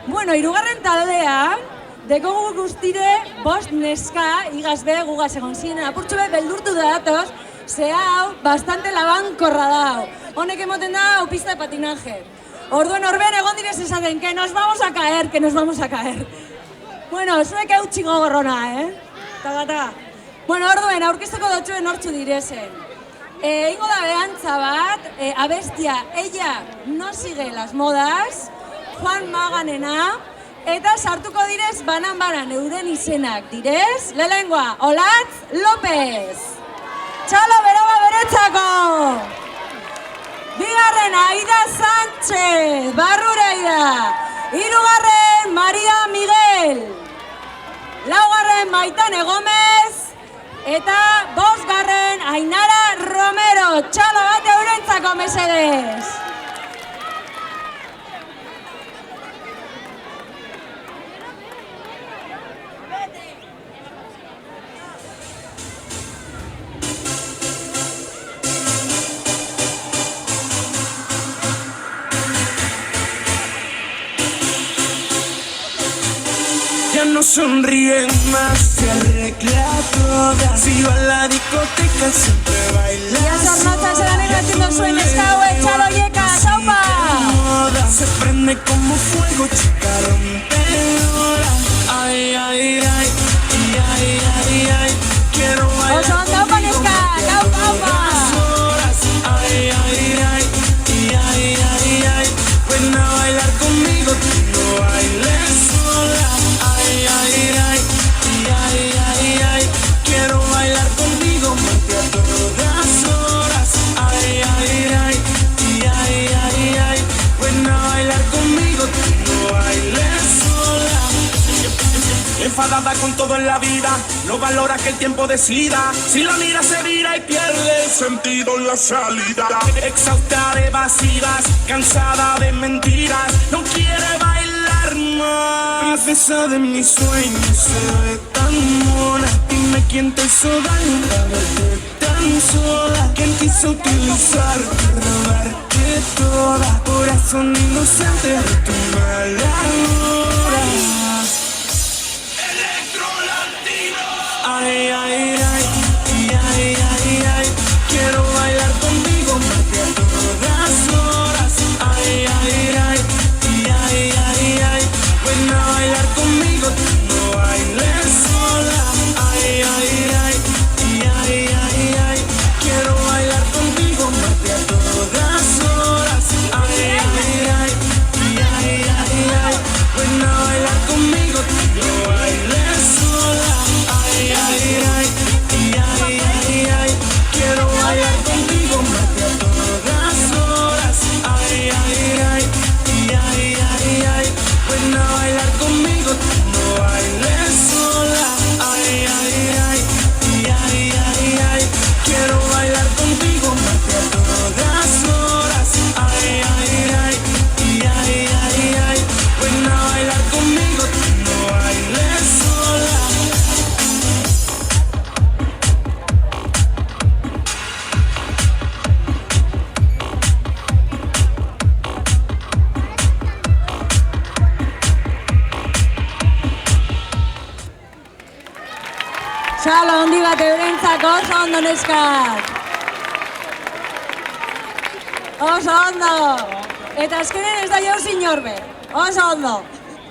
Bueno, hirugarren taldean, dekogu guztire bost neska, igaz gugaz egon ziren, apurtxo be beldurtu da datoz, ze hau bastante labankorra dau. Honek emoten da hau pista de patinaje. Orduen horben egon direz esaten, que nos vamos a caer, que nos vamos a caer. Bueno, zuek eutxi gogorrona, Taga. Bueno, orduen, aurkezteko dotxuen hortzu direzen. Ingo da behantza bat, abestia, ella no sigue las modas, Juan Maganena, eta sartuko direz banan-banan euren izenak direz, lehengoa, Olatz López. Txalo beraba beretzako! Bigarren, Aida Sánchez, Barrura Aida. Hirugarren, Maria Miguel. Laugarren, Maitane Gomez. Eta bosgarren, Ainara Romero. Txalo bat eurentzako mesedez. Ya no sonríen más, se arregla toda. Si va a la discoteca siempre baila. Y esas notas se dan invertiendo sueños, Txalo Yeka, chaupa. Se prende como fuego, chica rompedora. Ay, ay, ay, ay, ay, ay, ay. Quiero bailar Oso, taupa, neska, taupa. Ay, ay, ay, ay, ay, ay, ay. Ven a bailar conmigo, tú no bailes sola. Ay, ay, ay, ay, ay, ay. Quiero bailar contigo más que a todas horas. Ay, ay, ay, ay, ay, ay. Ven a bailar conmigo, tú no bailes sola. Enfadada con todo en la vida, no valora que el tiempo decida. Si la mira se vira y pierde el sentido en la salida. Exhausta de evasivas, cansada de mentiras, no quiere bailar más. Princesa de mis sueños, se ve tan mona. Dime quién te hizo daño para verte tan sola. ¿Quién quiso utilizar, robarte toda? Corazón inocente de tu mala hora. Ay, ay, ay, ay, ay, ay, ay. Quiero bailar contigo más que a todas horas. Ay, ay, ay, ay, ay, ay, ay. Ven a bailar conmigo, tú no bailes sola. Ay, ay, ay, ay, ay, ay, ay. Quiero bailar contigo más que a todas horas. Ay, ay, ay, ay, ay, ay, ay. Ven a bailar conmigo, tú no bailes sola. Ay, ay, ay, ay, ay, ay. Quiero bailar contigo más que a todas horas. Ay, ay, ay, ay, ay, ay. Ven a bailar conmigo, tú no bailes sola. Ay, ay, ay, ay, ay, ay. Quiero bailar contigo más que a todas horas. Ay, ay, ay, ay, ay, ay. Ven a bailar conmigo, tú no bailes sola. Txalo handi bat eurentzako, oso ondo neskak. Oso ondo. Eta azkenen ez da jau sinorbe. Oso ondo.